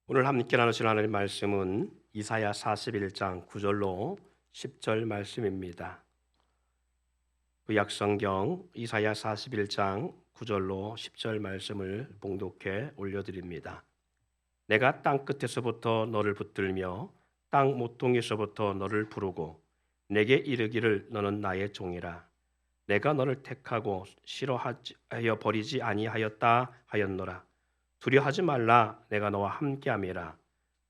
오늘 함께 나누실 하나님 말씀은 이사야 41장 9절로 10절 말씀입니다. 구약성경 이사야 41장 9절로 10절 말씀을 봉독해 올려드립니다. 내가 땅 끝에서부터 너를 붙들며 땅 모퉁이에서부터 너를 부르고 내게 이르기를 너는 나의 종이라. 내가 너를 택하고 싫어하여 버리지 아니하였다 하였노라. 두려워하지 말라, 내가 너와 함께함이라.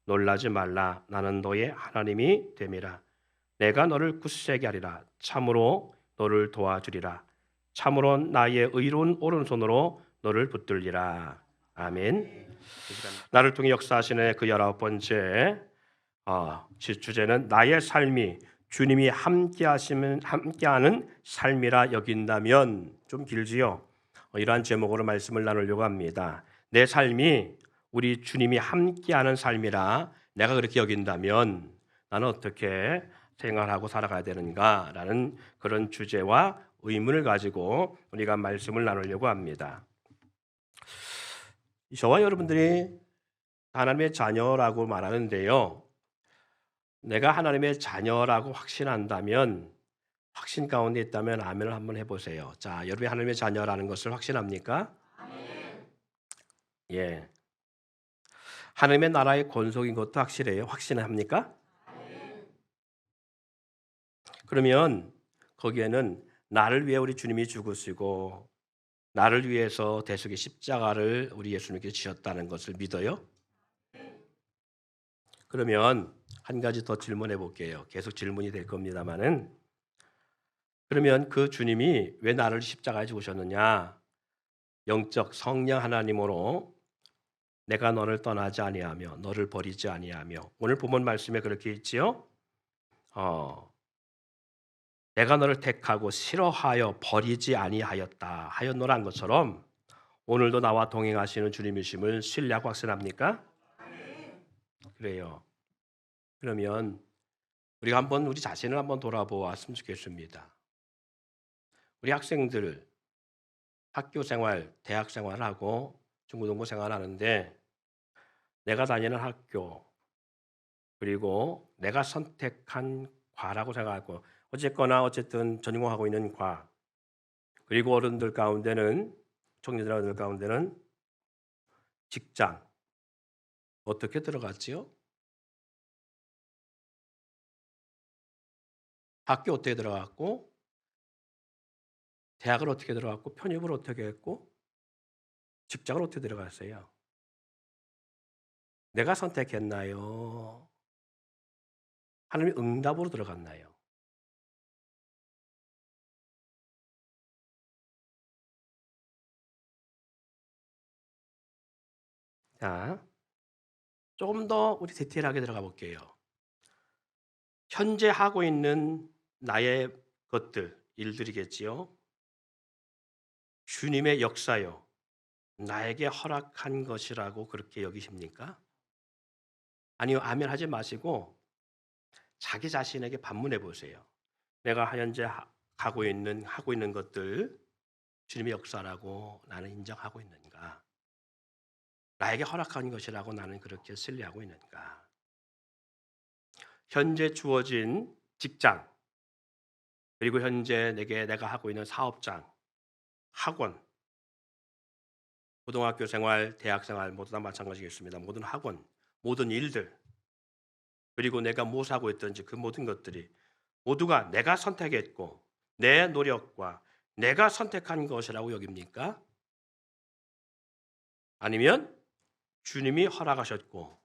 놀라지 말라, 나는 너의 하나님이 됨이라. 내가 너를 굳세게 하리라. 참으로 너를 도와주리라. 참으로 나의 의로운 오른손으로 너를 붙들리라. 아멘. 나를 통해 역사하시는 그 19번째 주제는 나의 삶이 주님이 함께하는 삶이라 여긴다면. 좀 길지요. 이러한 제목으로 말씀을 나누려고 합니다. 내 삶이 우리 주님이 함께하는 삶이라 내가 그렇게 여긴다면 나는 어떻게 생활하고 살아가야 되는가라는 그런 주제와 의문을 가지고 우리가 말씀을 나누려고 합니다. 저와 여러분들이 하나님의 자녀라고 말하는데요. 내가 하나님의 자녀라고 확신한다면, 확신 가운데 있다면 아멘을 한번 해보세요. 자, 여러분이 하나님의 자녀라는 것을 확신합니까? 예. 하나님의 나라의 권속인 것도 확실해요. 확신합니까? 그러면 거기에는 나를 위해 우리 주님이 죽으시고 나를 위해서 대속의 십자가를 우리 예수님께 지셨다는 것을 믿어요? 그러면 한 가지 더 질문해 볼게요. 계속 질문이 될 겁니다만은, 그러면 그 주님이 왜 나를 십자가에 죽으셨느냐? 영적 성령 하나님으로 내가 너를 떠나지 아니하며 너를 버리지 아니하며, 오늘 본문 말씀에 그렇게 있지요. 어, 내가 너를 택하고 싫어하여 버리지 아니하였다 하였노란 것처럼 오늘도 나와 동행하시는 주님이심을 신뢰하고 확신합니까? 그래요. 그러면 우리가 한번 우리 자신을 한번 돌아보았으면 좋겠습니다. 우리 학생들 학교 생활, 대학 생활하고 중고등부 생활하는데 내가 다니는 학교 그리고 내가 선택한 과라고 생각하고, 어쨌든 전공하고 있는 과, 그리고 어른들 가운데는, 청년들 가운데는 직장 어떻게 들어갔지요? 학교 어떻게 들어갔고, 대학을 어떻게 들어갔고, 편입을 어떻게 했고, 직장을 어떻게 들어갔어요? 내가 선택했나요? 하나님의 응답으로 들어갔나요? 자, 조금 더 우리 디테일하게 들어가 볼게요. 현재 하고 있는 나의 것들, 일들이겠지요. 주님의 역사요. 나에게 허락한 것이라고 그렇게 여기십니까? 아니요, 아멘 하지 마시고 자기 자신에게 반문해 보세요. 내가 현재 하고 있는 것들 주님의 역사라고 나는 인정하고 있는가? 나에게 허락한 것이라고 나는 그렇게 신뢰하고 있는가? 현재 주어진 직장, 그리고 현재 내가 하고 있는 사업장, 학원, 고등학교 생활, 대학 생활 모두 다 마찬가지겠습니다. 모든 학원, 모든 일들, 그리고 내가 무엇을 하고 있든지 그 모든 것들이 모두가 내가 선택했고 내 노력과 내가 선택한 것이라고 여깁니까? 아니면 주님이 허락하셨고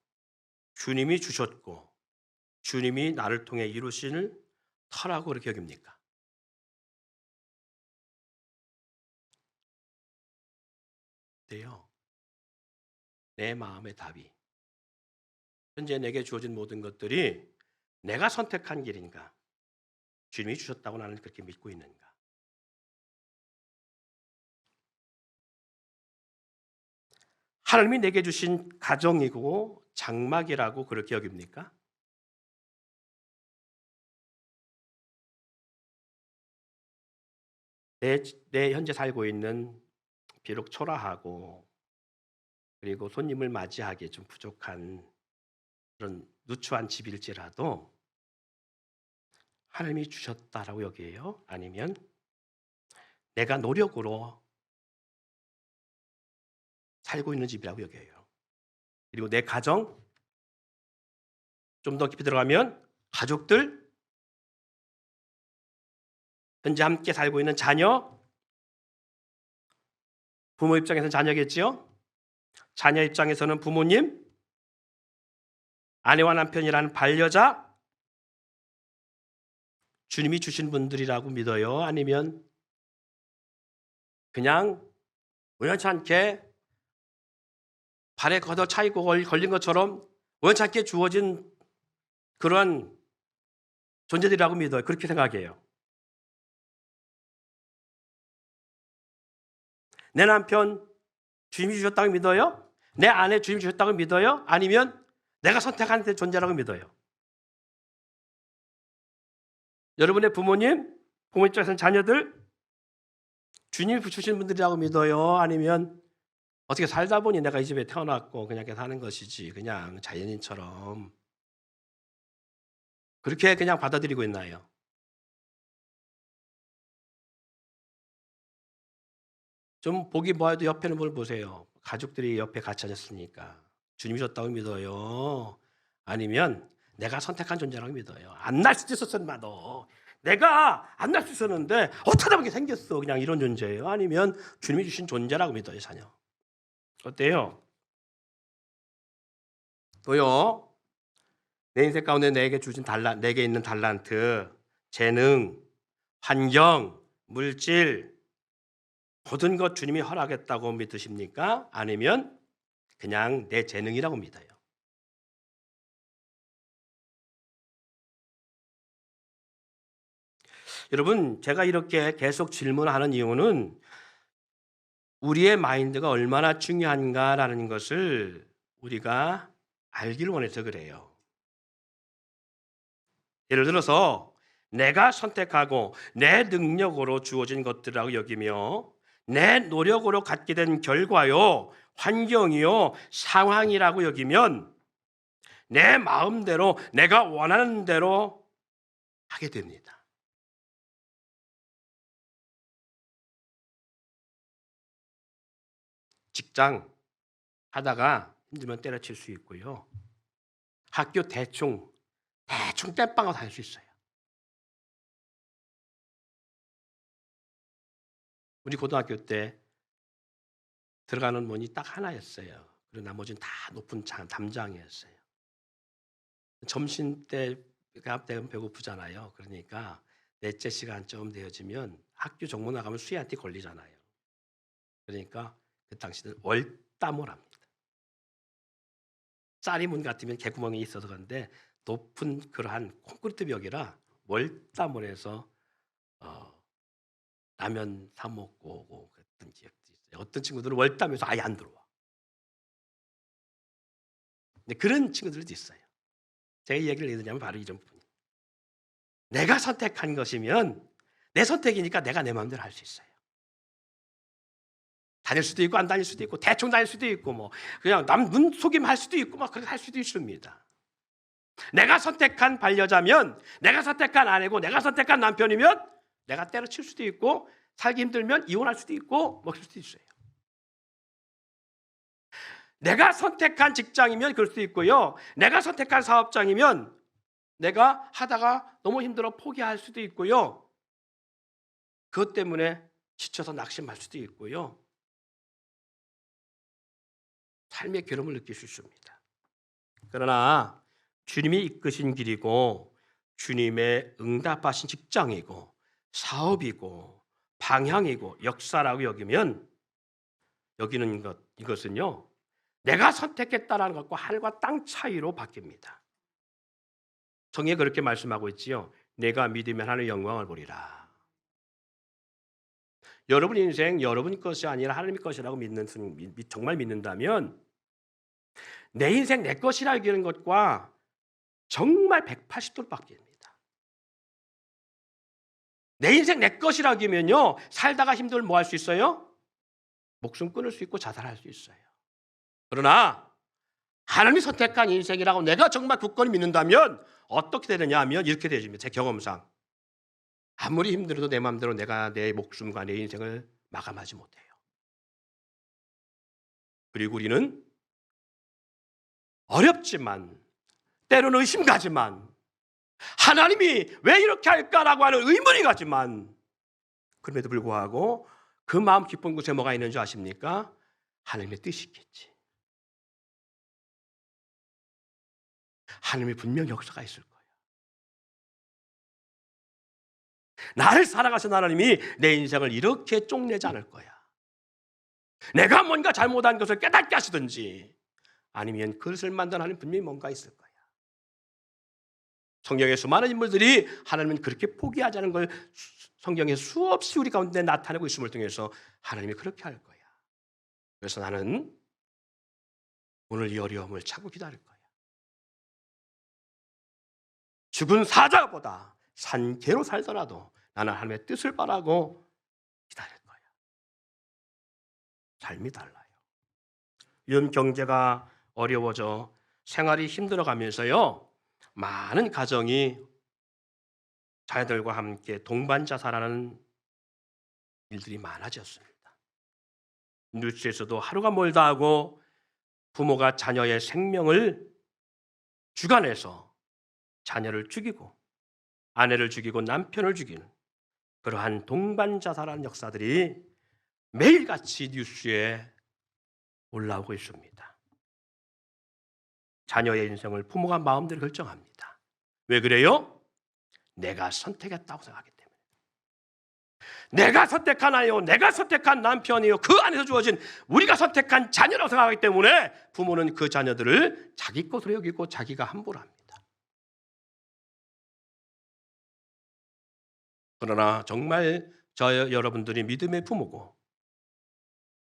주님이 주셨고 주님이 나를 통해 이루실 터라고 그렇게 여깁니까? 네요. 내 마음의 답이 현재 내게 주어진 모든 것들이 내가 선택한 길인가? 주님이 주셨다고 나는 그렇게 믿고 있는가? 하나님이 내게 주신 가정이고 장막이라고 그렇게 여깁니까? 내 현재 살고 있는 비록 초라하고 그리고 손님을 맞이하기에 좀 부족한 그런 누추한 집일지라도 하나님이 주셨다라고 여겨요? 아니면 내가 노력으로 살고 있는 집이라고 여겨요? 그리고 내 가정, 좀 더 깊이 들어가면 가족들, 현재 함께 살고 있는 자녀, 부모 입장에서는 자녀겠지요? 자녀 입장에서는 부모님, 아내와 남편이라는 반려자, 주님이 주신 분들이라고 믿어요? 아니면 그냥 우연치 않게 발에 걷어 차이고 걸린 것처럼 우연치 않게 주어진 그런 존재들이라고 믿어요? 그렇게 생각해요. 내 남편 주님이 주셨다고 믿어요? 내 아내 주님이 주셨다고 믿어요? 아니면 내가 선택한 존재라고 믿어요? 여러분의 부모님, 부모 입장에서는 자녀들, 주님이 주신 분들이라고 믿어요? 아니면 어떻게 살다 보니 내가 이 집에 태어났고 그냥 이렇게 사는 것이지, 그냥 자연인처럼 그렇게 그냥 받아들이고 있나요? 좀 보기 뭐해도 옆에는 뭘 보세요. 가족들이 옆에 같이 앉았으니까 주님이 줬다고 믿어요? 아니면 내가 선택한 존재라고 믿어요? 안 날 수도 있었어, 나도. 내가 안 날 수 있었는데 어쩌다 보게 생겼어. 그냥 이런 존재예요? 아니면 주님이 주신 존재라고 믿어요, 자녀? 어때요? 또요, 내 인생 가운데 내게 있는 달란트, 재능, 환경, 물질, 모든 것 주님이 허락했다고 믿으십니까? 아니면 그냥 내 재능이라고 믿어요? 여러분, 제가 이렇게 계속 질문하는 이유는 우리의 마인드가 얼마나 중요한가라는 것을 우리가 알기를 원해서 그래요. 예를 들어서 내가 선택하고 내 능력으로 주어진 것들이라고 여기며 내 노력으로 갖게 된 결과요, 환경이요, 상황이라고 여기면 내 마음대로 내가 원하는 대로 하게 됩니다. 직장 하다가 힘들면 때려칠 수 있고요. 학교 대충 땜빵하고 다닐 수 있어요. 우리 고등학교 때 들어가는 문이 딱 하나였어요. 그리고 나머지는 다 높은 담장이었어요. 점심 때가 되면 배고프잖아요. 그러니까 넷째 시간쯤 되어지면 학교 정모 나가면 수희한테 걸리잖아요. 그러니까 그 당시는 월담을 합니다. 짜리문 같으면 개구멍이 있어서 그런데 높은 그러한 콘크리트 벽이라 월담을 해서 라면 사 먹고 오고 그랬던 기억도 있어요. 어떤 친구들은 월담에서 아예 안 들어와. 근데 그런 친구들도 있어요. 제가 이 얘기를 왜 드냐면 바로 이런 부분이에요. 내가 선택한 것이면 내 선택이니까 내가 내 마음대로 할 수 있어요. 다닐 수도 있고 안 다닐 수도 있고 대충 다닐 수도 있고 뭐 그냥 남 눈 속임 할 수도 있고 막 그렇게 할 수도 있습니다. 내가 선택한 반려자면, 내가 선택한 아내고 내가 선택한 남편이면 내가 때려칠 수도 있고 살기 힘들면 이혼할 수도 있고 뭐 그럴 수도 있어요. 내가 선택한 직장이면 그럴 수도 있고요. 내가 선택한 사업장이면 내가 하다가 너무 힘들어 포기할 수도 있고요. 그것 때문에 지쳐서 낙심할 수도 있고요. 삶의 괴로움을 느낄 수 있습니다. 그러나 주님이 이끄신 길이고 주님의 응답하신 직장이고 사업이고 방향이고 역사라고 여기면 여기는 이것은요, 내가 선택했다라는 것과 하늘과 땅 차이로 바뀝니다. 성경에 그렇게 말씀하고 있지요. 내가 믿으면 하늘 영광을 보리라. 여러분 인생 여러분 것이 아니라 하나님 것이라고 정말 믿는다면 내 인생 내 것이라 여기는 것과 정말 180도로 바뀝니다. 내 인생 내 것이라 여기면요, 살다가 힘들면 뭐 할 수 있어요? 목숨 끊을 수 있고 자살할 수 있어요. 그러나 하나님이 선택한 인생이라고 내가 정말 굳건히 믿는다면 어떻게 되느냐 하면 이렇게 되어집니다. 제 경험상. 아무리 힘들어도 내 마음대로 내가 내 목숨과 내 인생을 마감하지 못해요. 그리고 우리는 어렵지만 때로는 의심가지만 하나님이 왜 이렇게 할까라고 하는 의문이 가지만 그럼에도 불구하고 그 마음 깊은 곳에 뭐가 있는 줄 아십니까? 하나님의 뜻이 있겠지. 하나님의 분명 역사가 있을 거예요. 나를 살아가신 하나님이 내 인생을 이렇게 쪽내지 않을 거야. 내가 뭔가 잘못한 것을 깨닫게 하시든지 아니면 그것을 만든 하나님 분명히 뭔가 있을 거야. 성경의 수많은 인물들이 하나님은 그렇게 포기하자는 걸 성경에 수없이 우리 가운데 나타내고 있음을 통해서 하나님이 그렇게 할 거야. 그래서 나는 오늘 이 어려움을 참고 기다릴 거야. 죽은 사자보다 산개로 살더라도 나는 하나님의 뜻을 바라고 기다릴 거야. 삶이 달라요. 요즘 경제가 어려워져 생활이 힘들어가면서요. 많은 가정이 자녀들과 함께 동반자살하는 일들이 많아졌습니다. 뉴스에서도 하루가 멀다 하고 부모가 자녀의 생명을 주관해서 자녀를 죽이고 아내를 죽이고 남편을 죽이는 그러한 동반자살하는 역사들이 매일같이 뉴스에 올라오고 있습니다. 자녀의 인생을 부모가 마음대로 결정합니다. 왜 그래요? 내가 선택했다고 생각하기 때문에. 내가 선택한 아이요, 내가 선택한 남편이요, 그 안에서 주어진 우리가 선택한 자녀라고 생각하기 때문에 부모는 그 자녀들을 자기 것으로 여기고 자기가 함부로 합니다. 그러나 정말 여러분들이 믿음의 부모고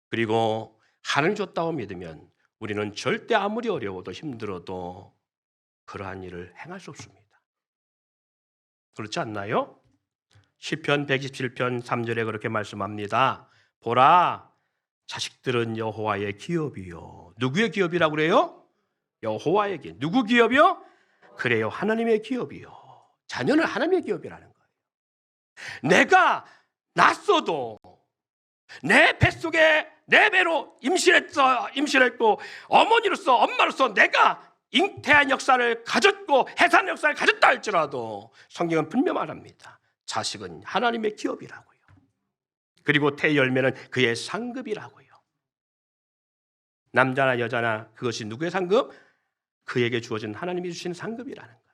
그리고 하나님 줬다고 믿으면 우리는 절대 아무리 어려워도 힘들어도 그러한 일을 행할 수 없습니다. 그렇지 않나요? 시편 127편 3절에 그렇게 말씀합니다. 보라, 자식들은 여호와의 기업이요. 누구의 기업이라고 그래요? 여호와의 기업. 누구 기업이요? 그래요, 하나님의 기업이요. 자녀는 하나님의 기업이라는 거예요. 내가 낳았어도 내 뱃속에 내 배로 임신했고 어머니로서 엄마로서 내가 잉태한 역사를 가졌고 해산 역사를 가졌다 할지라도 성경은 분명 말합니다. 자식은 하나님의 기업이라고요. 그리고 태열매는 그의 상급이라고요. 남자나 여자나 그것이 누구의 상급? 그에게 주어진 하나님이 주신 상급이라는 거예요.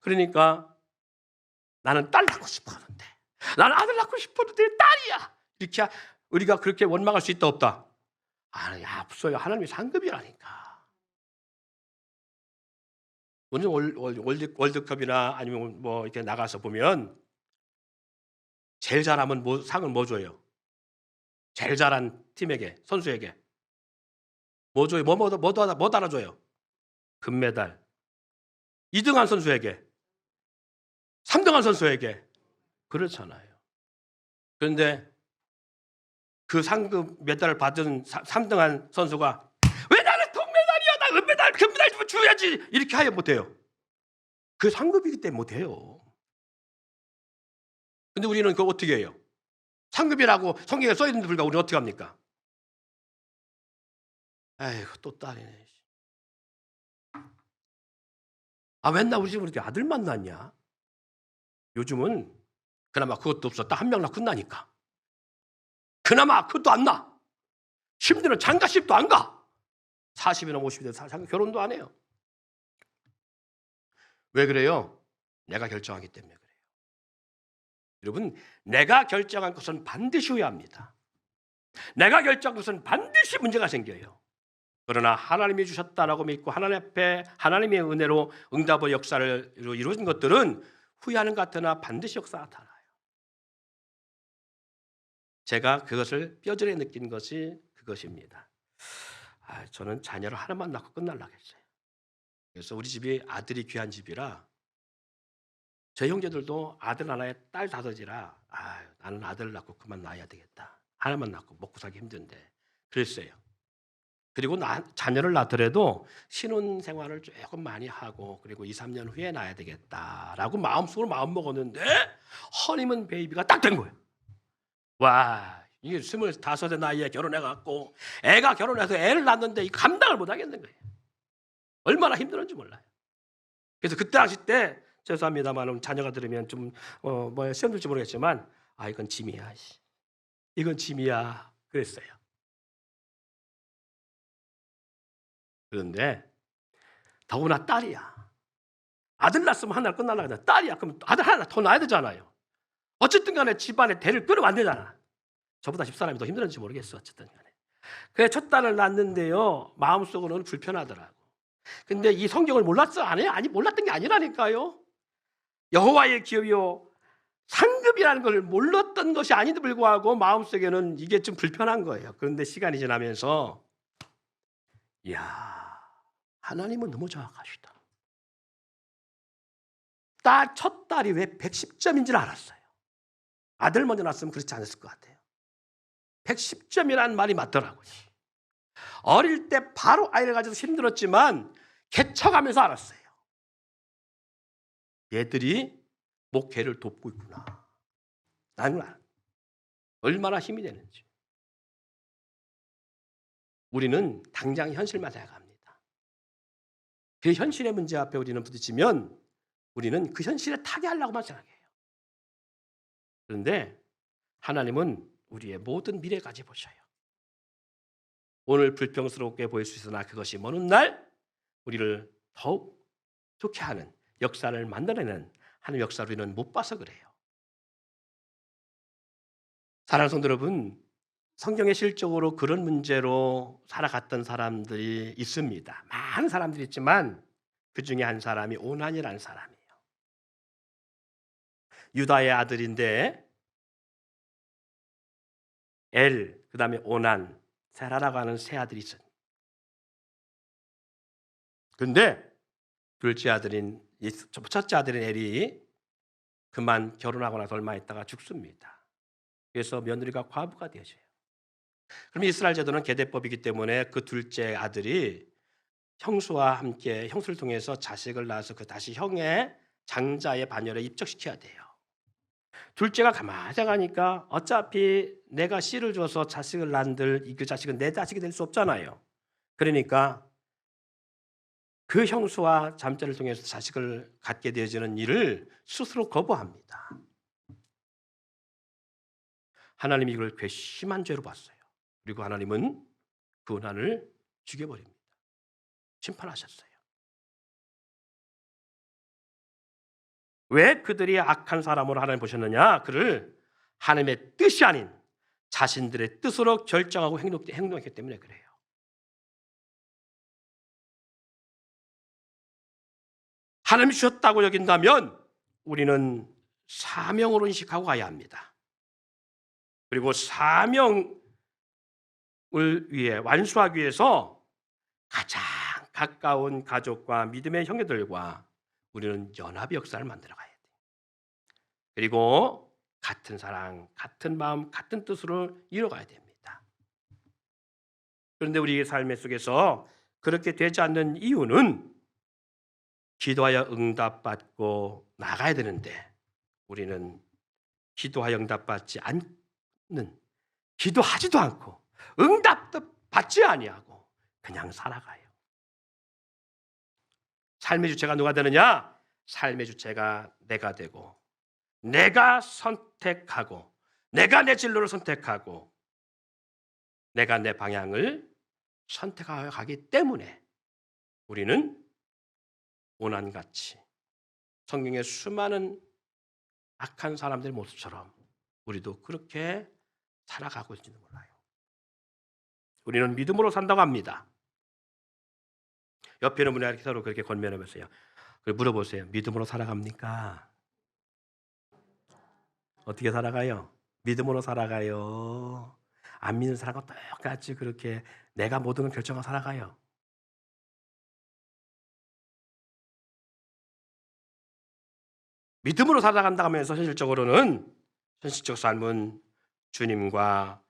그러니까 나는 딸 낳고 싶었는데 나는 아들 낳고 싶었는데 딸이야. 이렇게 우리가 그렇게 원망할 수 있다 없다? 아니, 없어요. 하나님의 상급이라니까. 오늘 월드컵이나 아니면 뭐 이렇게 나가서 보면 제일 잘하면 상을 뭐 줘요? 제일 잘한 팀에게, 선수에게 뭐 줘요? 뭐 달아줘요? 금메달. 2등한 선수에게, 3등한 선수에게. 그렇잖아요. 그런데 그 상급 메달을 받은 3등한 선수가 왜 나는 동메달이야? 나 은메달, 금메달 좀 줘야지. 이렇게 하여 못해요. 그 상급이기 때문에 못해요. 근데 우리는 그거 어떻게 해요? 상급이라고 성경에 써있는데 불구하고 우리는 어떻게 합니까? 아이고, 또 딸이네. 아, 맨날 우리 집은 이렇게 아들만 낳냐? 요즘은 그나마 그것도 없어. 딱 한 명 낳고 끝나니까. 그나마 그것도 안 나. 심지어는 장가십도 안 가. 40이나 50이 돼서 결혼도 안 해요. 왜 그래요? 내가 결정하기 때문에 그래요. 여러분, 내가 결정한 것은 반드시 후회합니다. 내가 결정한 것은 반드시 문제가 생겨요. 그러나 하나님이 주셨다라고 믿고 하나님 앞에 하나님의 은혜로 응답의 역사를 이루어진 것들은 후회하는 것 같으나 반드시 역사가 나타나요. 제가 그것을 뼈저리게 느낀 것이 그것입니다. 저는 자녀를 하나만 낳고 끝날라고 했어요. 그래서 우리 집이 아들이 귀한 집이라 저희 형제들도 아들 하나에 딸 다섯이라 나는 아들을 낳고 그만 낳아야 되겠다. 하나만 낳고 먹고 살기 힘든데 그랬어요. 그리고 자녀를 낳더라도 신혼 생활을 조금 많이 하고 그리고 2, 3년 후에 낳아야 되겠다라고 마음속으로 마음먹었는데 허니문 베이비가 딱 된 거예요. 와, 이게 25의 나이에 결혼해갖고 애가 결혼해서 애를 낳는데 이 감당을 못 하겠는 거예요. 얼마나 힘들었는지 몰라요. 그래서 그때 당시 때 죄송합니다만 자녀가 들으면 좀 시험 들지 모르겠지만 이건 짐이야. 이건 짐이야. 그랬어요. 그런데 더구나 딸이야. 아들 낳았으면 하나를 끝나려고 하는데 딸이야. 그럼 아들 하나 더 낳아야 되잖아요. 어쨌든 간에 집안에 대를 끌어만 되잖아. 저보다 집사람이 더 힘들었는지 모르겠어. 어쨌든 간에. 그래 첫 딸을 낳았는데요. 마음속으로는 불편하더라고. 근데 이 성경을 몰랐어? 아니 몰랐던 게 아니라니까요. 여호와의 기업이요 상급이라는 걸 몰랐던 것이 아닌데 불구하고 마음속에는 이게 좀 불편한 거예요. 그런데 시간이 지나면서 이야 하나님은 너무 정확하시다. 첫 딸이 왜 110점인 줄 알았어요. 아들 먼저 낳았으면 그렇지 않았을 것 같아요. 110점이라는 말이 맞더라고요. 어릴 때 바로 아이를 가져서 힘들었지만 개척하면서 알았어요. 얘들이 목회를 돕고 있구나. 나는 얼마나 힘이 되는지. 우리는 당장 현실만 생각합니다. 그 현실의 문제 앞에 우리는 부딪히면 우리는 그 현실에 타개하려고만 생각해요. 그런데 하나님은 우리의 모든 미래까지 보셔요. 오늘 불평스럽게 보일 수 있으나 그것이 먼 훗날 우리를 더욱 좋게 하는 역사를 만들어내는 하나님의 역사를 우리는 못 봐서 그래요. 사랑하는 성도 여러분, 성경에 실적으로 그런 문제로 살아갔던 사람들이 있습니다. 많은 사람들이 있지만 그 중에 한 사람이 오난이라는 사람이에요. 유다의 아들인데 그 다음에 오난, 세라라고 하는 세 아들이 있어요. 근데 첫째 아들인 엘이 그만 결혼하고 나서 얼마 있다가 죽습니다. 그래서 며느리가 과부가 되어져요. 그럼 이스라엘 제도는 계대법이기 때문에 그 둘째 아들이 형수와 함께 형수를 통해서 자식을 낳아서 그 다시 형의 장자의 반열에 입적시켜야 돼요. 둘째가 가만히 생각하니까 어차피 내가 씨를 줘서 자식을 낳은들 그 자식은 내 자식이 될 수 없잖아요. 그러니까 그 형수와 잠자를 통해서 자식을 갖게 되어지는 일을 스스로 거부합니다. 하나님이 이걸 괘씸한 죄로 봤어요. 그리고 하나님은 그 오난을 죽여버립니다. 심판하셨어요. 왜 그들이 악한 사람으로 하나님 보셨느냐? 그를 하나님의 뜻이 아닌 자신들의 뜻으로 결정하고 행동했기 때문에 그래요. 하나님이 주셨다고 여긴다면 우리는 사명으로 인식하고 가야 합니다. 그리고 사명을 위해 완수하기 위해서 가장 가까운 가족과 믿음의 형제들과 우리는 연합의 역사를 만들어 가야 돼요. 그리고 같은 사랑, 같은 마음, 같은 뜻으로 이뤄가야 됩니다. 그런데 우리 삶의 속에서 그렇게 되지 않는 이유는 기도하여 응답받고 나가야 되는데 우리는 기도하여 응답받지 않는, 기도하지도 않고 응답도 받지 아니하고 그냥 살아가요. 삶의 주체가 누가 되느냐? 삶의 주체가 내가 되고 내가 선택하고 내가 내 진로를 선택하고 내가 내 방향을 선택하여 가기 때문에 우리는 오난같이 성경의 수많은 악한 사람들의 모습처럼 우리도 그렇게 살아가고 있는지도 몰라요. 우리는 믿음으로 산다고 합니다. 옆에 있는 분이 서로 그렇게 권면해보세요. 물어보세요. 믿음으로 살아갑니까? 어떻게 살아가요? 믿음으로 살아가요. 안 믿는 사람과 똑같이 그렇게 내가 모든 걸 결정하고 살아가요. 믿음으로 살아간다 하면서 현실적 삶은 주님과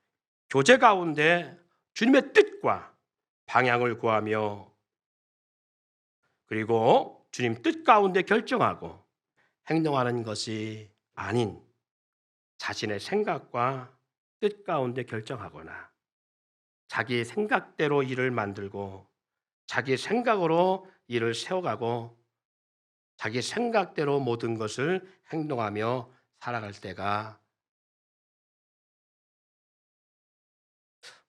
교제 가운데 주님의 뜻과 방향을 구하며 그리고 주님 뜻 가운데 결정하고 행동하는 것이 아닌 자신의 생각과 뜻 가운데 결정하거나 자기 생각대로 일을 만들고 자기 생각으로 일을 세워가고 자기 생각대로 모든 것을 행동하며 살아갈 때가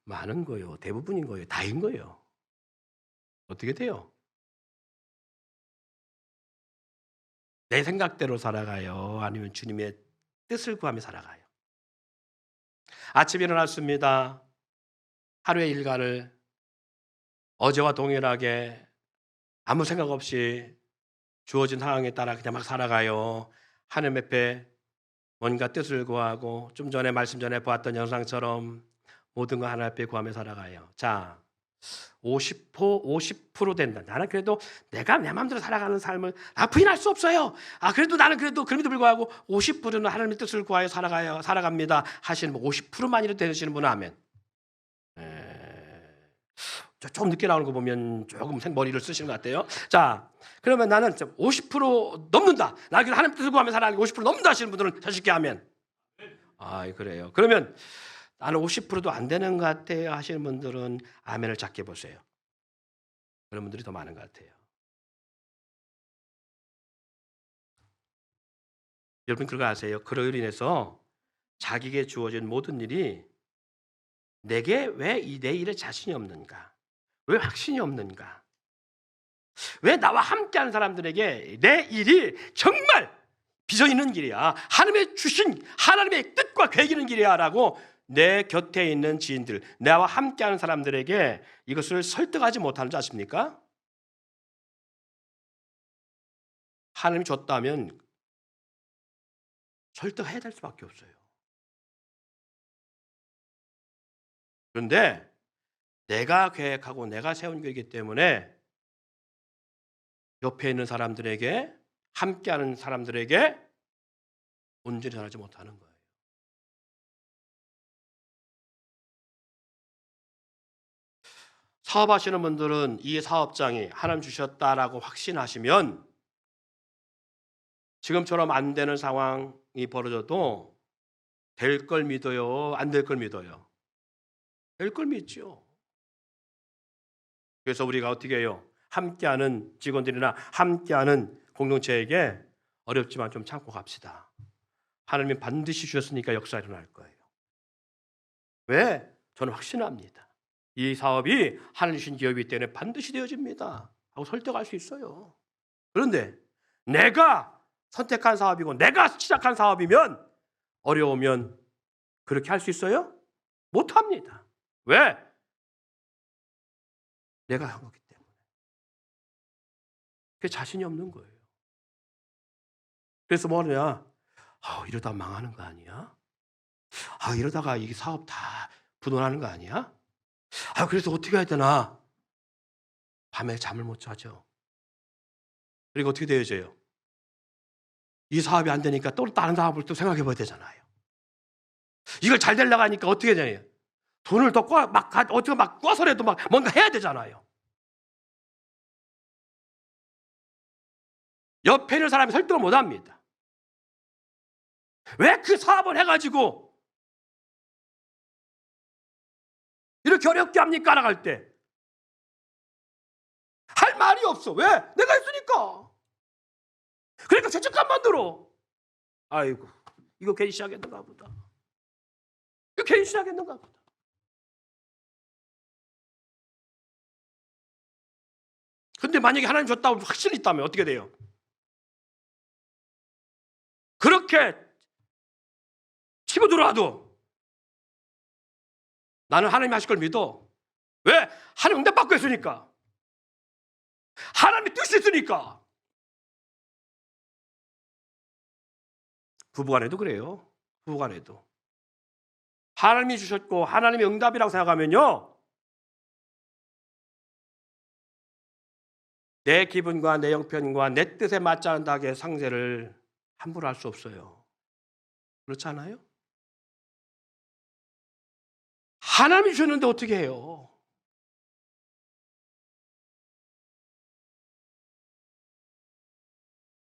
많은 거예요. 대부분인 거예요. 다인 거예요. 어떻게 돼요? 내 생각대로 살아가요? 아니면 주님의 뜻을 구하며 살아가요? 아침에 일어났습니다. 하루의 일과를 어제와 동일하게 아무 생각 없이 주어진 상황에 따라 그냥 막 살아가요. 하나님 앞에 뭔가 뜻을 구하고 좀 전에 말씀 전에 보았던 영상처럼 모든 거 하나님 앞에 구하며 살아가요. 자, 50% 된다. 나는 그래도 내가 내 마음대로 살아가는 삶을 부인할 수 없어요. 그래도 나는 그래도 그럼에도 불구하고 50%는 하나님의 뜻을 구하여 살아갑니다. 하시는 분 50%만이라도 되시는 분은 아멘. 좀 늦게 나오는 거 보면 조금 머리를 쓰시는 것 같아요. 자, 그러면 나는 50% 넘는다. 나 하나님 뜻을 구하며 살아가는 50% 넘는다 하시는 분들은 자식게 하면. 그래요. 그러면 나는 50%도 안 되는 것 같아요 하시는 분들은 아멘을 작게 보세요. 그런 분들이 더 많은 것 같아요. 여러분 그거 아세요? 그로 인해서 자기에게 주어진 모든 일이 내게 왜 내 일에 자신이 없는가? 왜 확신이 없는가? 왜 나와 함께하는 사람들에게 내 일이 정말 비전 있는 길이야. 하나님의 주신 하나님의 뜻과 계획 있는 길이야 라고 내 곁에 있는 지인들, 나와 함께하는 사람들에게 이것을 설득하지 못하는 줄 아십니까? 하나님이 줬다면 설득해야 될 수밖에 없어요. 그런데 내가 계획하고 내가 세운 거이기 때문에 옆에 있는 사람들에게 함께하는 사람들에게 온전히 전하지 못하는 거예요. 사업하시는 분들은 이 사업장이 하나님 주셨다라고 확신하시면 지금처럼 안 되는 상황이 벌어져도 될 걸 믿어요? 안 될 걸 믿어요? 될 걸 믿죠. 그래서 우리가 어떻게 해요? 함께하는 직원들이나 함께하는 공동체에게 어렵지만 좀 참고 갑시다. 하나님이 반드시 주셨으니까 역사 일어날 거예요. 왜? 저는 확신합니다. 이 사업이 하나님 주신 기업이기 때문에 반드시 되어집니다 하고 설득할 수 있어요. 그런데 내가 선택한 사업이고 내가 시작한 사업이면 어려우면 그렇게 할 수 있어요? 못합니다. 왜? 내가 한 거기 때문에. 그게 자신이 없는 거예요. 그래서 뭐냐? 이러다 망하는 거 아니야? 이러다가 이 사업 다 부도나는 거 아니야? 그래서 어떻게 해야 되나? 밤에 잠을 못 자죠. 그리고 어떻게 되어져요? 이 사업이 안 되니까 또 다른 사업을 또 생각해 봐야 되잖아요. 이걸 잘 되려고 하니까 어떻게 되냐? 돈을 더 어떻게 막 꿔서라도 막 뭔가 해야 되잖아요. 옆에 있는 사람이 설득을 못 합니다. 왜 그 사업을 해가지고 이렇게 어렵게 합니까? 나갈 때. 할 말이 없어. 왜? 내가 했으니까. 그러니까 죄책감만 들어. 아이고, 이거 괜히 시작했는가 보다. 이거 괜히 시작했는가 보다. 근데 만약에 하나님 줬다고 확신이 있다면 어떻게 돼요? 그렇게 치고 들어와도 나는 하나님이 하실 걸 믿어. 왜? 하나님 응답받고 했으니까. 하나님이 뜻이 있으니까. 부부간에도 그래요. 부부간에도. 하나님이 주셨고 하나님의 응답이라고 생각하면요. 내 기분과 내 형편과 내 뜻에 맞지 않다게 상세를 함부로 할 수 없어요. 그렇지 않아요? 하나님이 주셨는데 어떻게 해요?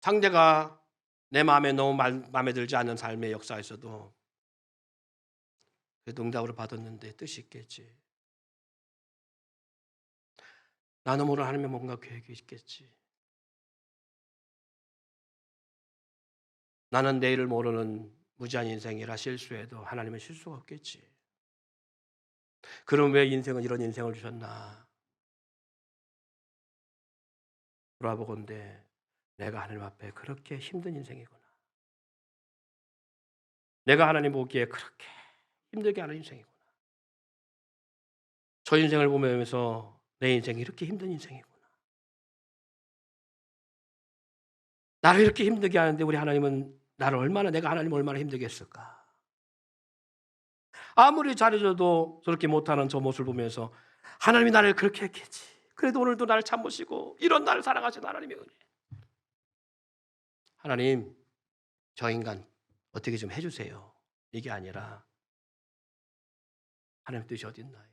상대가 내 마음에 너무 마음에 들지 않는 삶의 역사에서도 그래도 응답으로 받았는데 뜻이 있겠지. 나는 모르는 하나님의 뭔가 계획이 있겠지. 나는 내일을 모르는 무지한 인생이라 실수해도 하나님은 실수가 없겠지. 그럼 왜 인생은 이런 인생을 주셨나? 돌아보건대 내가 하나님 앞에 그렇게 힘든 인생이구나. 내가 하나님 보기에 그렇게 힘들게 하는 인생이구나. 저 인생을 보면서 내 인생이 이렇게 힘든 인생이구나. 나를 이렇게 힘들게 하는데 우리 하나님은 내가 하나님을 얼마나 힘들게 했을까. 아무리 잘해줘도 저렇게 못하는 저 모습을 보면서 하나님이 나를 그렇게 했겠지. 그래도 오늘도 나를 참으시고 이런 나를 사랑하신 하나님의 은혜. 하나님, 저 인간 어떻게 좀 해주세요. 이게 아니라 하나님 뜻이 어디 있나요?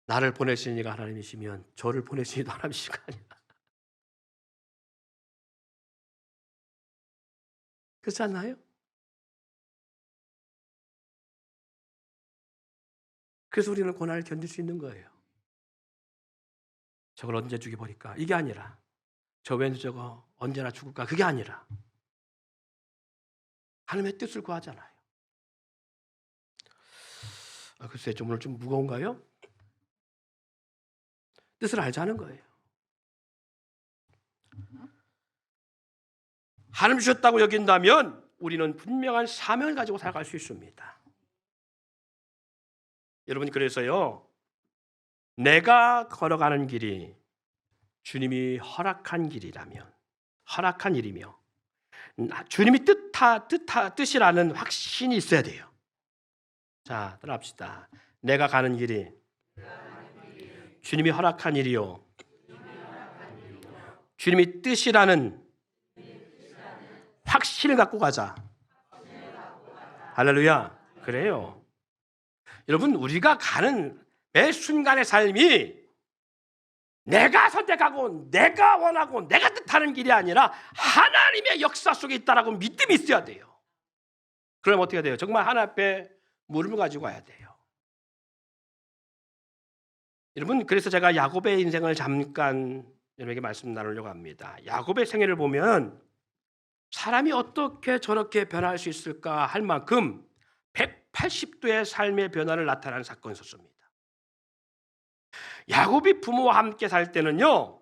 나를 보내신 이가 하나님이시면 저를 보내신 이도 하나님이신 거 아니야. 그렇지 않나요? 그래서 우리는 고난을 견딜 수 있는 거예요. 저걸 언제 죽여버릴까? 이게 아니라 저 왠지 저거 언제나 죽을까? 그게 아니라 하나님의 뜻을 구하잖아요. 글쎄 좀 오늘 좀 무거운가요? 뜻을 알자는 거예요. 하나님 주셨다고 여긴다면 우리는 분명한 사명을 가지고 살아갈 수 있습니다. 여러분, 그래서요, 내가 걸어가는 길이 주님이 허락한 길이라면, 허락한 일이며 주님이 뜻이라는 확신이 있어야 돼요. 자, 따라합시다. 내가 가는 길이 주님이 허락한 일이요, 주님이 뜻이라는 확신을 갖고 가자. 할렐루야. 그래요. 여러분, 우리가 가는 매 순간의 삶이 내가 선택하고 내가 원하고 내가 뜻하는 길이 아니라 하나님의 역사 속에 있다라고 믿음이 있어야 돼요. 그럼 어떻게 돼요? 정말 하나님 앞에 물음을 가지고 와야 돼요. 여러분, 그래서 제가 야곱의 인생을 잠깐 여러분에게 말씀 나누려고 합니다. 야곱의 생애를 보면 사람이 어떻게 저렇게 변할 수 있을까 할 만큼 180도의 삶의 변화를 나타내는 사건이 있었습니다. 야곱이 부모와 함께 살 때는요,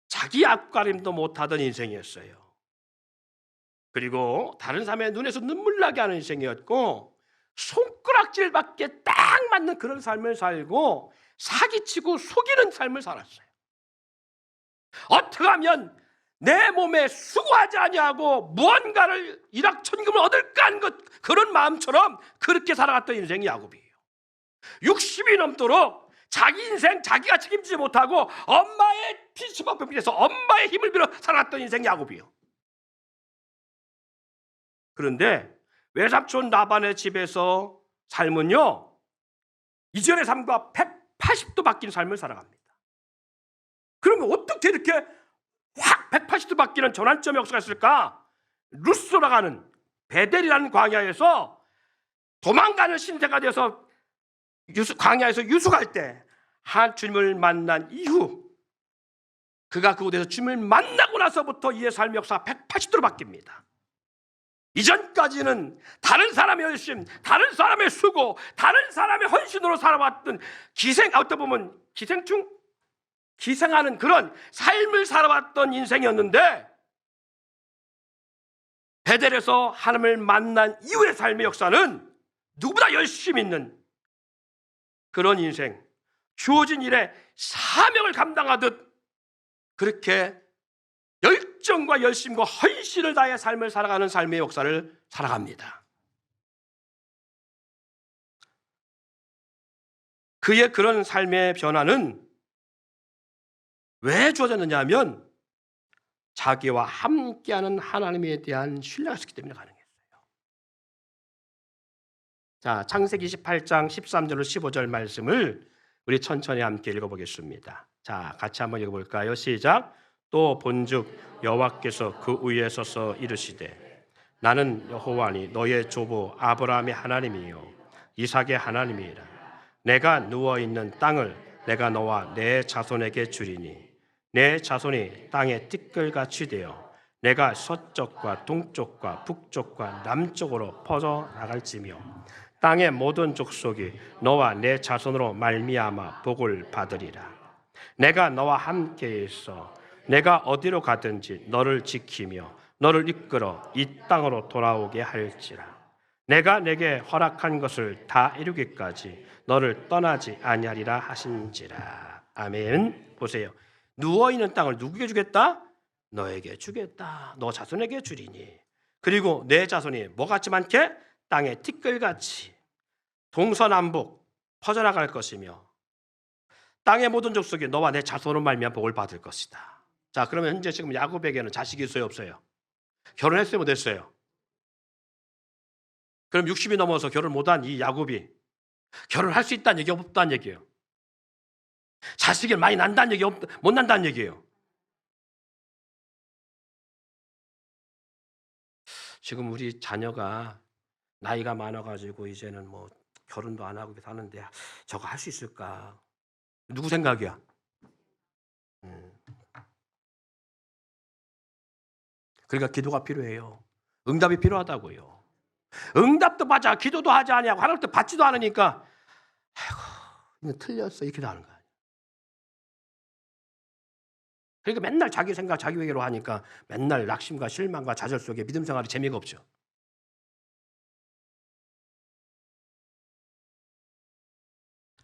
자기 앞가림도 못하던 인생이었어요. 그리고 다른 사람의 눈에서 눈물 나게 하는 인생이었고, 손가락질밖에 딱 맞는 그런 삶을 살고 사기치고 속이는 삶을 살았어요. 어떻게 하면 내 몸에 수고하지 아니하고 무언가를 일확천금을 얻을까 하는 그런 마음처럼 그렇게 살아갔던 인생이 야곱이에요. 60이 넘도록 자기 인생 자기가 책임지지 못하고 엄마의 피수박을 빌어서 엄마의 힘을 빌어 살아갔던 인생이 야곱이에요. 그런데 외삼촌 라반의 집에서 삶은요, 이전의 삶과 180도 바뀐 삶을 살아갑니다. 그러면 어떻게 이렇게 확 180도 바뀌는 전환점의 역사가 있을까? 루스라가는 베델이라는 광야에서 도망가는 신세가 되어서 광야에서 유숙할 때 한 주님을 만난 이후, 그가 그곳에서 주님을 만나고 나서부터 이의 삶의 역사가 180도로 바뀝니다. 이전까지는 다른 사람의 열심, 다른 사람의 수고, 다른 사람의 헌신으로 살아왔던 어떻게 보면 기생하는 그런 삶을 살아왔던 인생이었는데, 베델에서 하나님을 만난 이후의 삶의 역사는 누구보다 열심히 있는 그런 인생, 주어진 일에 사명을 감당하듯 그렇게 열정과 열심과 헌신을 다해 삶을 살아가는 삶의 역사를 살아갑니다. 그의 그런 삶의 변화는 왜 주어졌느냐 하면 자기와 함께하는 하나님에 대한 신뢰가 있었기 때문에 가능했어요. 자, 창세기 28장 13절로 15절 말씀을 우리 천천히 함께 읽어보겠습니다. 자, 같이 한번 읽어볼까요? 시작. 또 본즉 여호와께서 그 위에 서서 이르시되 나는 여호와니 너의 조부 아브라함의 하나님이요 이삭의 하나님이라. 내가 누워있는 땅을 내가 너와 내 자손에게 주리니 내 자손이 땅의 티끌같이 되어 내가 서쪽과 동쪽과 북쪽과 남쪽으로 퍼져 나갈지며 땅의 모든 족속이 너와 내 자손으로 말미암아 복을 받으리라. 내가 너와 함께 있어 내가 어디로 가든지 너를 지키며 너를 이끌어 이 땅으로 돌아오게 할지라. 내가 내게 허락한 것을 다 이루기까지 너를 떠나지 아니하리라 하신지라. 아멘. 보세요. 누워있는 땅을 누구에게 주겠다? 너에게 주겠다. 너 자손에게 주리니. 그리고 내 자손이 뭐같이 많게? 땅의 티끌같이 동서남북 퍼져나갈 것이며 땅의 모든 족속이 너와 내 자손으로 말미암아 복을 받을 것이다. 자, 그러면 현재 지금 야곱에게는 자식이 있어요, 없어요? 결혼했어요, 못했어요? 그럼 60이 넘어서 결혼 못한 이 야곱이 결혼할 수 있다는 얘기 없다는 얘기예요. 자식이 많이 난다는 얘기 못 난다는 얘기예요. 지금 우리 자녀가 나이가 많아가지고 이제는 뭐 결혼도 안 하고 사는데 저거 할 수 있을까? 누구 생각이야? 그러니까 기도가 필요해요. 응답이 필요하다고요. 응답도 받자, 기도도 하지 아니하고 하나님도 받지도 않으니까 아이고 틀렸어 이렇게 하는 거야. 그러니까 맨날 자기 생각, 자기 외계로 하니까 맨날 낙심과 실망과 좌절 속에 믿음 생활이 재미가 없죠.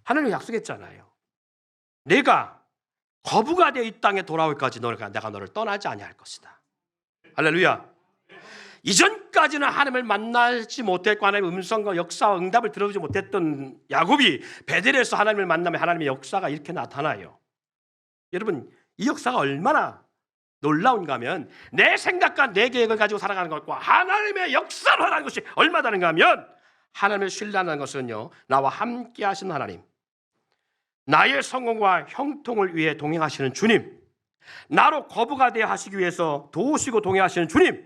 하나님이 약속했잖아요. 내가 거부가 되어 이 땅에 돌아올까지 내가 너를 떠나지 아니할 것이다. 할렐루야. 이전까지는 하나님을 만나지 못했고 하나님의 음성과 역사와 응답을 들어보지 못했던 야곱이 베델에서 하나님을 만나면 하나님의 역사가 이렇게 나타나요. 여러분, 이 역사가 얼마나 놀라운가 하면 내 생각과 내 계획을 가지고 살아가는 것과 하나님의 역사로 하는 것이 얼마나 다른가 하면 하나님을 신뢰하는 것은요, 나와 함께 하시는 하나님, 나의 성공과 형통을 위해 동행하시는 주님, 나로 거부가 되어 하시기 위해서 도우시고 동행하시는 주님,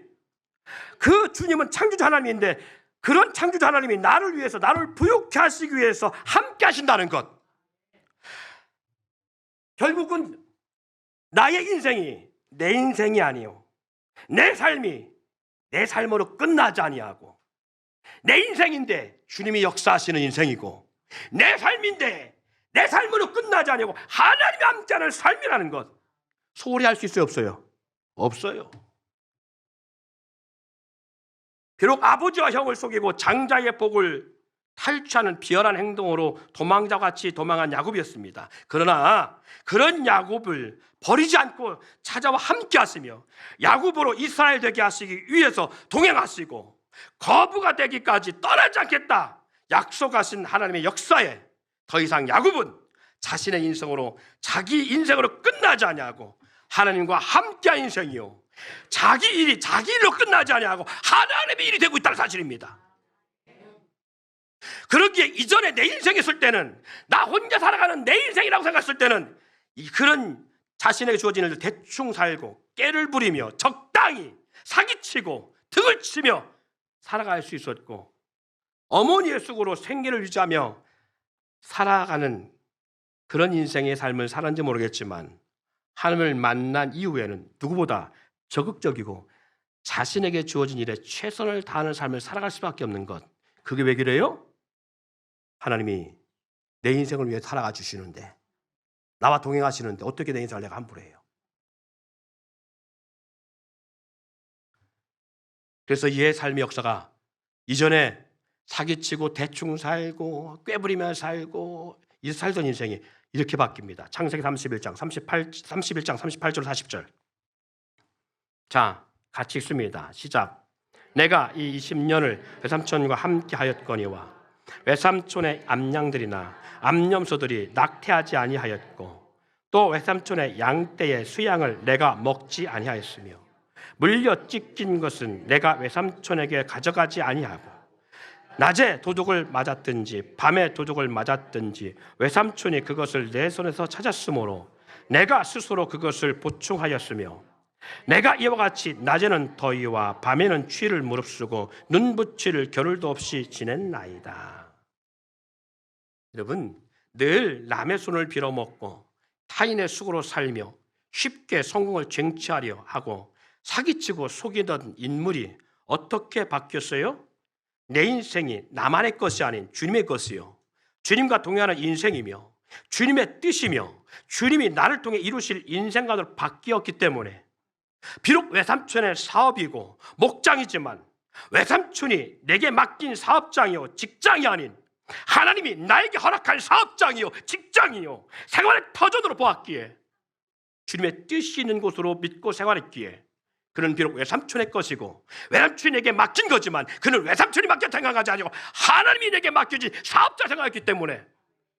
그 주님은 창조주 하나님인데 그런 창조주 하나님이 나를 위해서 나를 부욕케 하시기 위해서 함께 하신다는 것. 결국은 나의 인생이 내 인생이 아니요, 내 삶이 내 삶으로 끝나지 아니하고 내 인생인데 주님이 역사하시는 인생이고 내 삶인데 내 삶으로 끝나지 아니하고 하나님이 함께하는 삶이라는 것. 소홀히 할 수 있어요, 없어요? 없어요. 비록 아버지와 형을 속이고 장자의 복을 탈취하는 비열한 행동으로 도망자같이 도망한 야곱이었습니다. 그러나 그런 야곱을 버리지 않고 찾아와 함께 하시며 야곱으로 이스라엘 되게 하시기 위해서 동행하시고 거부가 되기까지 떠나지 않겠다 약속하신 하나님의 역사에 더 이상 야곱은 자신의 인생으로 자기 인생으로 끝나지 아니하고 하나님과 함께한 인생이요, 자기 일이 자기 일로 끝나지 아니하고 하나님의 일이 되고 있다는 사실입니다. 그러기에 이전에 내 인생에 있을 때는 나 혼자 살아가는 내 인생이라고 생각했을 때는 그런 자신에게 주어진 일을 대충 살고 깨를 부리며 적당히 사기치고 등을 치며 살아갈 수 있었고 어머니의 쑥으로 생계를 유지하며 살아가는 그런 인생의 삶을 살았는지 모르겠지만 하나님을 만난 이후에는 누구보다 적극적이고 자신에게 주어진 일에 최선을 다하는 삶을 살아갈 수밖에 없는 것. 그게 왜 그래요? 하나님이 내 인생을 위해 살아가 주시는데, 나와 동행하시는데 어떻게 내 인생을 내가 함부로 해요? 그래서 이의 삶의 역사가 이전에 사기치고 대충 살고 꾀부리며 살고 이 살던 인생이 이렇게 바뀝니다. 창세기 31장 38절 40절. 자, 같이 읽습니다. 시작. 내가 이 20년을 외삼촌과 함께 하였거니와 외삼촌의 암양들이나 암염소들이 낙태하지 아니하였고 또 외삼촌의 양떼의 수양을 내가 먹지 아니하였으며 물려 찢긴 것은 내가 외삼촌에게 가져가지 아니하고 낮에 도둑을 맞았든지 밤에 도둑을 맞았든지 외삼촌이 그것을 내 손에서 찾았으므로 내가 스스로 그것을 보충하였으며 내가 이와 같이 낮에는 더위와 밤에는 추위를 무릅쓰고 눈붙일 겨를도 없이 지냈나이다. 여러분, 늘 남의 손을 빌어먹고 타인의 수고로 살며 쉽게 성공을 쟁취하려 하고 사기치고 속이던 인물이 어떻게 바뀌었어요? 내 인생이 나만의 것이 아닌 주님의 것이요, 주님과 동행하는 인생이며 주님의 뜻이며 주님이 나를 통해 이루실 인생관으로 바뀌었기 때문에 비록 외삼촌의 사업이고 목장이지만 외삼촌이 내게 맡긴 사업장이요 직장이 아닌 하나님이 나에게 허락한 사업장이요 직장이요 생활의 터전으로 보았기에 주님의 뜻이 있는 곳으로 믿고 생활했기에 그는 비록 외삼촌의 것이고 외삼촌이 내게 맡긴 거지만 그는 외삼촌이 맡겨 생각하지 아니고 하나님이 내게 맡겨진 사업자 생각했기 때문에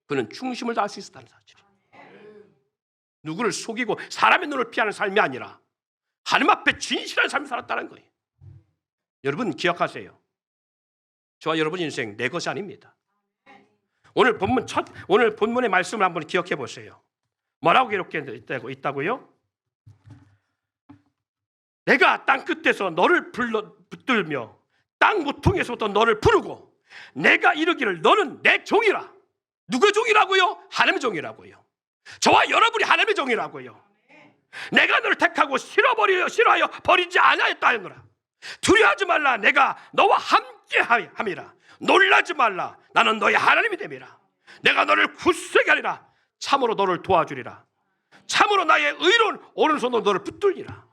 그는 충심을 다할 수 있었다는 사실이에요. 누구를 속이고 사람의 눈을 피하는 삶이 아니라 하나님 앞에 진실한 삶을 살았다는 거예요. 여러분 기억하세요. 저와 여러분 인생 내 것이 아닙니다. 오늘 본문의 말씀을 한번 기억해 보세요. 뭐라고 기록되어 있다고요? 내가 땅 끝에서 너를 붙들며 땅 모퉁이에서부터 너를 부르고 내가 이르기를 너는 내 종이라. 누구의 종이라고요? 하나님의 종이라고요. 저와 여러분이 하나님의 종이라고요. 내가 너를 택하고 싫어하여 버리지 아니하였다 하노라. 두려워하지 말라. 내가 너와 함께 함이라. 놀라지 말라. 나는 너의 하나님이 됨이라. 내가 너를 굳세게 하리라. 참으로 너를 도와주리라. 참으로 나의 의로운 오른손으로 너를 붙들리라.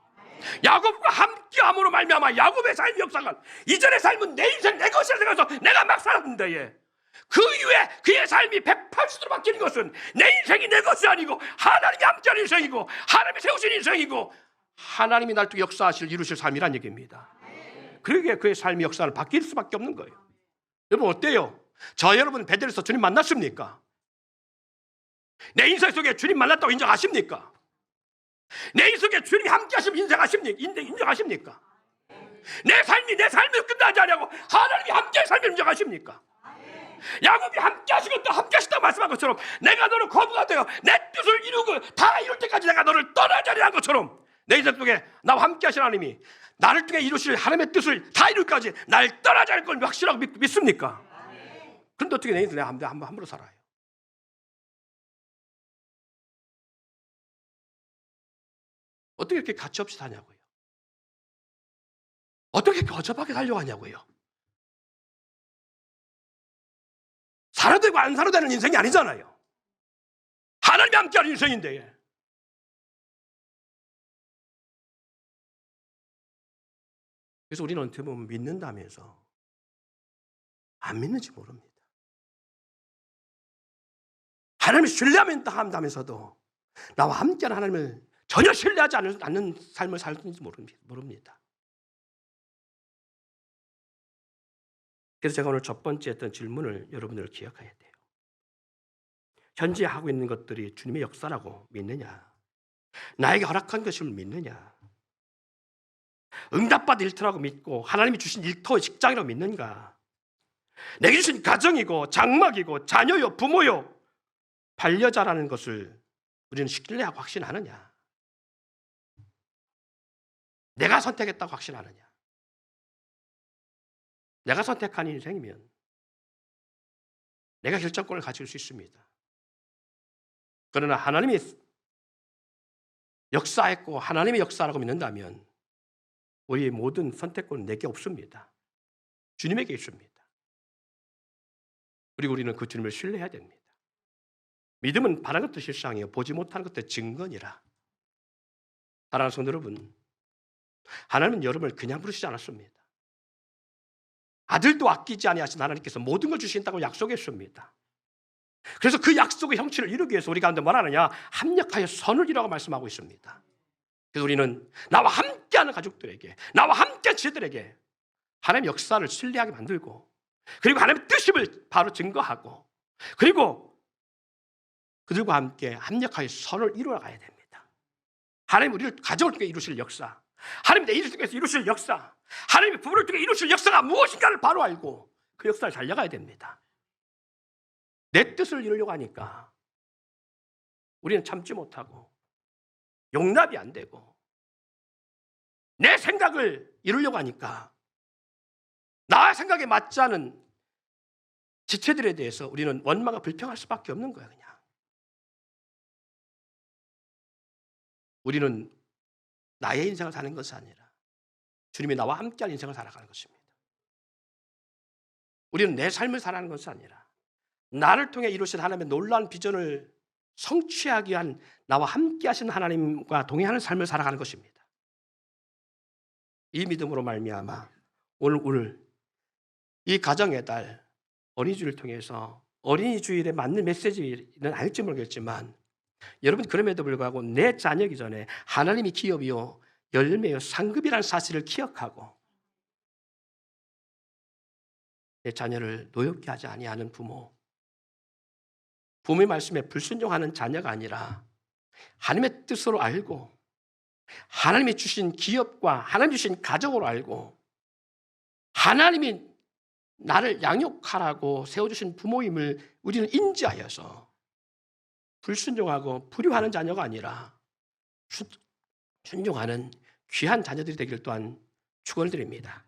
야곱과 함께 함으로 말미암아 야곱의 삶 역사가 이전의 삶은 내 인생 내 것이라 생각해서 내가 막 살았는데 그 이후에 그의 삶이 180도로 바뀌는 것은 내 인생이 내 것이 아니고 하나님이 함께하는 인생이고 하나님이 세우신 인생이고 하나님이 날 통해 역사하실 이루실 삶이란 얘기입니다. 그러기에 그의 삶의 역사를 바뀔 수밖에 없는 거예요. 여러분 어때요? 저 여러분 베델에서 주님 만났습니까? 내 인생 속에 주님 만났다고 인정하십니까? 내 인생 속에 주님이 함께하시면 인정하십니까? 내 삶이 끝나지 않냐고 하나님이 함께할 삶을 인정하십니까? 야곱이 함께 하시다고 말씀한 것처럼 내가 너를 거부가 되어 내 뜻을 이루고 다 이룰 때까지 내가 너를 떠나지 않으한 것처럼 내 인생 속에 나와 함께 하신 하나님이 나를 통해 이루실 하나님의 뜻을 다 이룰 때까지 날 떠나지 않을 걸 확실하고 믿습니까? 그런데 어떻게 내 인생 내가 함부로 살아요? 어떻게 이렇게 가치 없이 사냐고요? 어떻게 이렇게 허접하게 살려고 하냐고요? 살아도 되고 안 살아도 되는 인생이 아니잖아요. 하나님이 함께하는 인생인데. 그래서 우리는 어떻게 보면 믿는다면서 안 믿는지 모릅니다. 하나님을 신뢰한다면서도 나와 함께하는 하나님을 전혀 신뢰하지 않는 삶을 살는지 모릅니다. 그래서 제가 오늘 첫 번째 했던 질문을 여러분들 기억해야 돼요. 현재 하고 있는 것들이 주님의 역사라고 믿느냐? 나에게 허락한 것을 믿느냐? 응답받을 일터라고 믿고 하나님이 주신 일터의 직장이라고 믿는가? 내게 주신 가정이고 장막이고 자녀요 부모요 반려자라는 것을 우리는 신뢰하고 확신하느냐? 내가 선택했다고 확신하느냐? 내가 선택한 인생이면 내가 결정권을 가질 수 있습니다. 그러나 하나님이 역사했고 하나님의 역사라고 믿는다면 우리의 모든 선택권은 내게 없습니다. 주님에게 있습니다. 그리고 우리는 그 주님을 신뢰해야 됩니다. 믿음은 바라는 것도 실상이요 보지 못하는 것도 증거니라. 사랑하는 성도 여러분, 하나님은 여러분을 그냥 부르시지 않았습니다. 아들도 아끼지 아니하신 하나님께서 모든 걸 주신다고 약속했습니다. 그래서 그 약속의 형체를 이루기 위해서 우리 가운데 뭘 하느냐? 합력하여 선을 이루라고 말씀하고 있습니다. 그래서 우리는 나와 함께하는 가족들에게, 나와 함께하는 지체들에게 하나님의 역사를 신뢰하게 만들고, 그리고 하나님의 뜻임을 바로 증거하고, 그리고 그들과 함께 합력하여 선을 이루어가야 됩니다. 하나님 우리를 가정을 통해 이루실 역사, 하나님 내 일을 통해서 이루실 역사, 하나님의 부부를 통해 이루실 역사가 무엇인가를 바로 알고 그 역사를 살려가야 됩니다. 내 뜻을 이루려고 하니까 우리는 참지 못하고 용납이 안 되고, 내 생각을 이루려고 하니까 나 생각에 맞지 않은 지체들에 대해서 우리는 원망과 불평할 수밖에 없는 거예요. 그냥 우리는 나의 인생을 사는 것이 아니라 주님이 나와 함께할 인생을 살아가는 것입니다. 우리는 내 삶을 살아가는 것이 아니라 나를 통해 이루신 하나님의 놀라운 비전을 성취하기 위한 나와 함께 하신 하나님과 동행하는 삶을 살아가는 것입니다. 이 믿음으로 말미암아 오늘 이 가정의 달 어린이주일을 통해서 어린이 주일에 맞는 메시지는 아닐지 모르겠지만, 여러분 그럼에도 불구하고 내 자녀이기 전에 하나님이 기업이요 열매요 상급이라는 사실을 기억하고 내 자녀를 노엽게 하지 아니하는 부모의 말씀에 불순종하는 자녀가 아니라 하나님의 뜻으로 알고 하나님이 주신 기업과 하나님이 주신 가정으로 알고 하나님이 나를 양육하라고 세워주신 부모임을 우리는 인지하여서 불순종하고 불효하는 자녀가 아니라 순종하는 귀한 자녀들이 되길 또한 축원을 드립니다.